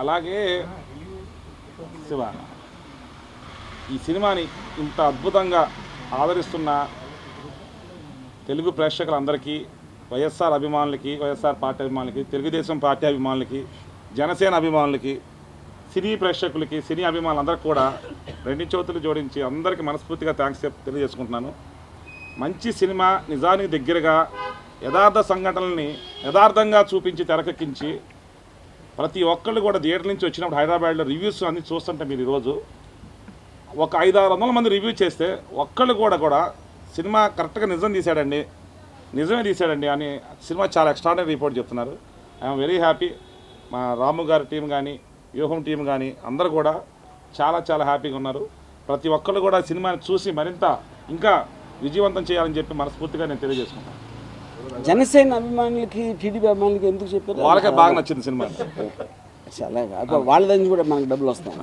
అలాగే శివ ఈ సినిమాని ఇంత అద్భుతంగా ఆదరిస్తున్న తెలుగు ప్రేక్షకులందరికీ, వైఎస్ఆర్ అభిమానులకి, వైఎస్ఆర్ పార్టీ అభిమానులకి, తెలుగుదేశం పార్టీ అభిమానులకి, జనసేన అభిమానులకి, సినీ ప్రేక్షకులకి, సినీ అభిమానులందరికీ కూడా రెండు చేతులు జోడించి అందరికీ మనస్ఫూర్తిగా థ్యాంక్స్ తెలియజేసుకుంటున్నాను. మంచి సినిమా, నిజానికి దగ్గరగా యథార్థ సంఘటనల్ని యథార్థంగా చూపించి తెరకెక్కించి ప్రతి ఒక్కళ్ళు కూడా థియేటర్ నుంచి వచ్చినప్పుడు హైదరాబాద్లో రివ్యూస్ అన్ని చూస్తుంటే మీరు ఈరోజు ఒక 500-600 మంది రివ్యూ చేస్తే ఒక్కళ్ళు కూడా సినిమా కరెక్ట్గా నిజమే తీశాడండి అని సినిమా చాలా ఎక్స్ట్రాడినరీ రిపోర్ట్ చెప్తున్నారు. I'm very happy. మా రాము గారి టీం కానీ, వ్యూహం టీం కానీ అందరూ కూడా చాలా చాలా హ్యాపీగా ఉన్నారు. ప్రతి ఒక్కళ్ళు కూడా సినిమాని చూసి మరింత ఇంకా విజయవంతం చేయాలని చెప్పి మనస్ఫూర్తిగా నేను తెలియజేసుకుంటాను. జనసేన అభిమానులకి, టీడీపీ అభిమానులకి ఎందుకు చెప్పారు? వాళ్ళకే బాగా నచ్చింది సినిమా. చాలా వాళ్ళ దగ్గర కూడా మనకు డబ్బులు వస్తాయి.